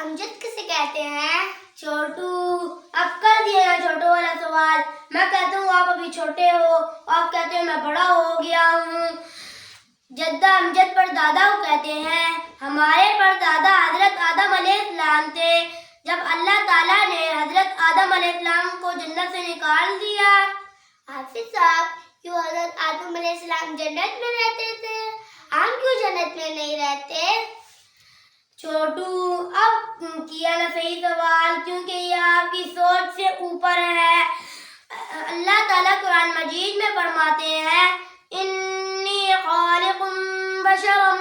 امجد کسے کہتے ہیں؟ چھوٹو، اب کر دیا نا چھوٹو والا سوال. میں کہتا ہوں آپ ابھی چھوٹے ہو، آپ کہتے ہیں میں بڑا ہو گیا ہوں. جدہ امجد پر دادا کو کہتے ہیں. ہمارے پر دادا حضرت آدم علیہ السلام تھے. جب اللہ تعالیٰ نے حضرت آدم علیہ السلام کو جنت سے نکال دیا. حافظ صاحب، کیوں حضرت آدم علیہ السلام جنت میں رہتے تھے؟ ہم کیوں جنت میں نہیں رہتے؟ چھوٹو، اب کیا نا صحیح سوال، کیونکہ یہ آپ کی سوچ سے اوپر ہے. اللہ تعالیٰ قرآن مجید میں فرماتے ہیں انی خالق بشرا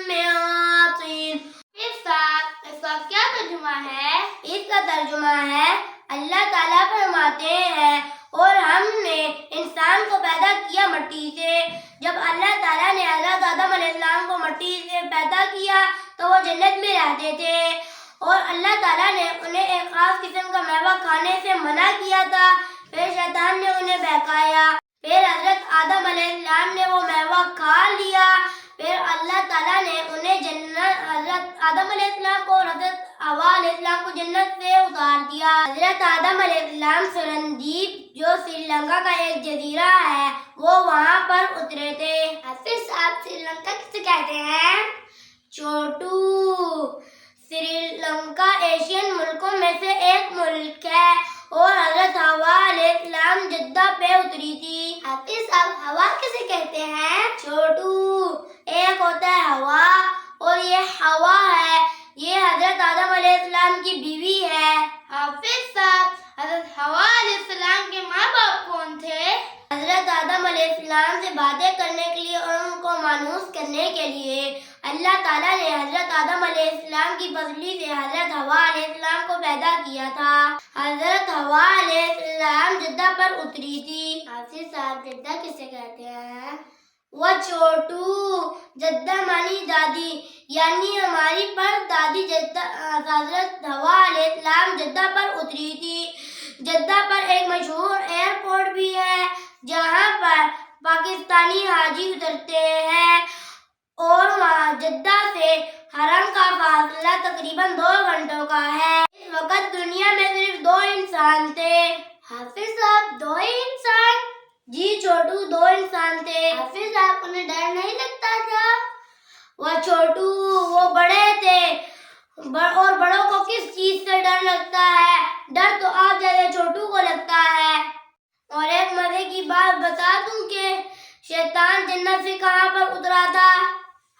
من طین. اس کا کیا ترجمہ ہے؟ اس کا ترجمہ ہے اللہ تعالیٰ فرماتے ہیں اور ہم نے انسان کو پیدا کیا مٹی سے. جب اللہ تعالیٰ نے حضرت آدم علیہ السلام کو مٹی سے پیدا کیا تو وہ جنت میں رہتے تھے اور اللہ تعالیٰ نے انہیں ایک خاص قسم کا میوہ کھانے سے منع کیا تھا. پھر شیطان نے انہیں بہکایا. پھر حضرت آدم علیہ السلام نے وہ میوہ کھا لیا. پھر اللہ تعالیٰ نے انہیں حضرت آدم علیہ السلام کو اور حضرت حوا علیہ السلام کو جنت سے اتار دیا. حضرت آدم علیہ السلام سرندیپ جو سری لنکا کا ایک جزیرہ ہے وہ وہاں پر اترے تھے. حافظ صاحب، سری لنکا کسے کہتے ہیں؟ چھوٹو، سری لنکا ایشین ملکوں میں سے ایک ملک ہے اور حضرت حوا علیہ السلام جدہ پہ اتری تھی. حافظ صاحب، ہوا کسے کہتے ہیں؟ چھوٹو، ایک ہوتا ہے ہوا اور یہ ہوا ہے. یہ حضرت آدم علیہ السلام کی بیوی ہے. حافظ صاحب، حضرت حوا علیہ السلام کے ماں باپ کون تھے؟ حضرت آدم علیہ السلام سے باتیں کرنے کے لیے اور ان کو مانوس کرنے کے لیے اللہ تعالیٰ نے حضرت آدم علیہ السلام کی پسلی سے حضرت حوا علیہ السلام کو پیدا کیا تھا. حضرت حوا علیہ السلام جدہ پر اتری تھی. حافظ صاحب، جدہ کسے کہتے ہیں؟ وہ چھوٹو، جدہ مانی دادی، یعنی ہماری پر دادی جدہ حضرت حوا علیہ السلام جدہ پر اتری تھی. جدہ پر ایک مشہور ایئرپورٹ بھی ہے جہاں پر پاکستانی حاجی اترتے ہیں اور وہاں جدہ سے حرم کا فاصلہ تقریباً 2 گھنٹوں کا ہے. اس وقت دنیا میں صرف 2 انسان تھے. حافظ صاحب، 2 ہی انسان؟ جی چھوٹو، 2 انسان تھے. حافظ صاحب، انہیں ڈر نہیں لگتا تھا؟ وہ چھوٹو، وہ بڑے تھے اور بڑوں کو کس چیز سے ڈر لگتا ہے؟ ڈر تو آپ جیسے چھوٹو کو لگتا ہے. اور ایک مزے کی بات بتا دوں کہ شیطان جنت سے کہاں پر اترا تھا؟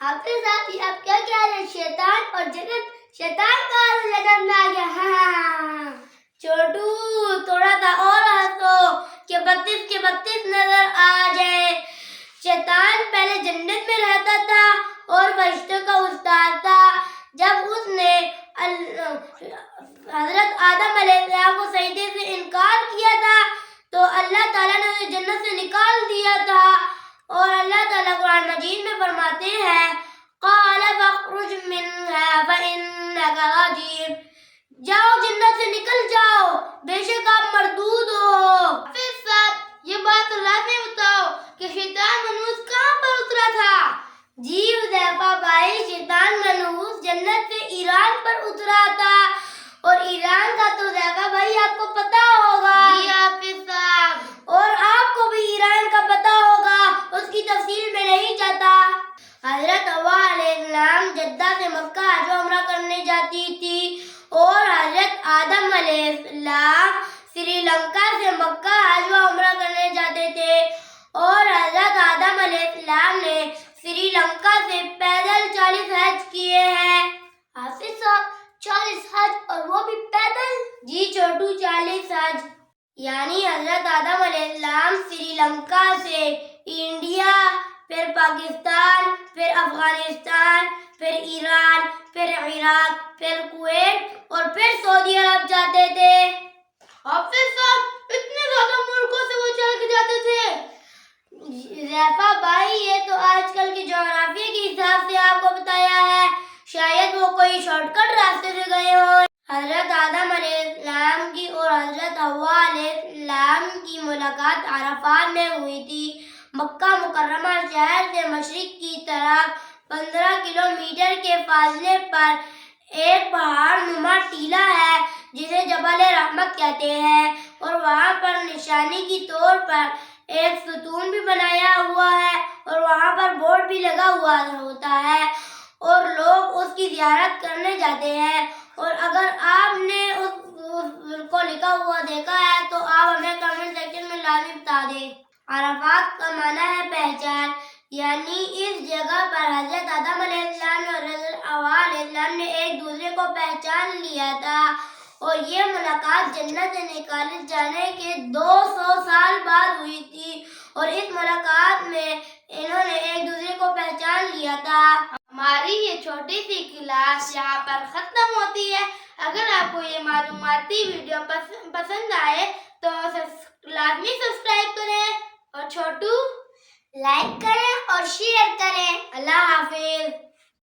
حافظ صاحب، یہ آپ کیا کہہ رہے ہیں؟ شیطان اور جنت؟ شیطان کہاں سے جنت میں آ گیا؟ ہاں چھوٹو، تھوڑا سا اور ہنسو کہ 32 کے 32 نظر آ جائے. شیطان پہلے جنت میں رہتا تھا اور فرشتوں کا استاد تھا. جب اس نے حضرت آدم علیہ السلام کو سجدے سے انکار کیا تھا تو اللہ تعالیٰ نے اسے جنت سے نکال دیا تھا. اور اللہ تعالیٰ قرآن مجید میں فرماتے ہیں قَالَ فَاخْرُجْ مِنْهَا فَإِنَّكَ رَجِيمٌ. جاؤ، جنت سے نکل جاؤ، بے شک آپ مردود ہو. حافظ صاحب، یہ بات لازمی بتاؤ کہ شیطان منحوس کہاں پر اترا تھا؟ جی حذیفہ بھائی، شیطان منحوس جنت سے ایران پر اترا تھا اور ایران کا تو حذیفہ بھائی آپ کو پتا ہوگا. جی حافظ صاحب، اور آپ کو بھی ایران کا پتا ہوگا، اس کی تفصیل میں نہیں جاتا. حضرت حوا علیہ السلام جدہ سے مکہ حج و عمرہ کرنے جاتی تھی اور حضرت آدم علیہ السلام سری لنکا سے مکہ حج و عمرہ کرنے جاتے تھے اور حضرت آدم علیہ السلام نے سری لنکا سے پیدل 40 حج کیے ہیں. حافظ صاحب، 40 حج اور وہ بھی پیدل؟ جی چھوٹو، 40 حج. یعنی حضرت آدم علیہ السلام سری لنکا سے انڈیا، پھر پاکستان، پھر افغانستان، پھر ایران، پھر عراق، پھر کویت اور پھر سعودی عرب جاتے تھے. حافظ صاحب، اتنے زیادہ ملکوں سے وہ چل کے جاتے تھے؟ حذیفہ بھائی، یہ تو آج کل کی جغرافیہ کے حساب سے آپ کو بتایا ہے، شاید وہ کوئی شارٹ کٹ راستے سے گئے ہوں. حضرت آدم علیہ السلام کی اور حضرت حوا علیہ السلام کی ملاقات عرفات میں ہوئی تھی. مکہ مکرمہ شہر سے مشرق کی طرف 15 کلومیٹر کے فاصلے پر ایک پہاڑ نما ٹیلا ہے جسے جبل رحمت کہتے ہیں، اور وہاں پر نشانی کی طور پر ایک ستون بھی بنایا ہوا ہے اور وہاں پر بورڈ بھی لگا ہوا ہوتا ہے اور لوگ اس کی زیارت کرنے جاتے ہیں۔ اور اگر آپ نے اس کو لکھا ہوا دیکھا ہے تو آپ ہمیں کمنٹ سیکشن میں لازمی بتا دیں۔ عرفات کا معنی ہے پہچان، یعنی اس جگہ پر حضرت آدم علیہ السلام اور حضرت حوا علیہ السلام نے ایک دوسرے کو پہچان لیا تھا، اور یہ ملاقات جنت سے نکالے جانے کے 200 سال بعد ہوئی تھی، اور اس ملاقات میں انہوں نے ایک دوسرے کو پہچان لیا تھا۔ ہماری یہ چھوٹی سی کلاس یہاں پر ختم ہوتی ہے۔ اگر آپ کو یہ معلوماتی ویڈیو پسند آئے تو لازمی سبسکرائب کریں، اور چھوٹو لائک کریں اور شیئر کریں۔ اللہ حافظ۔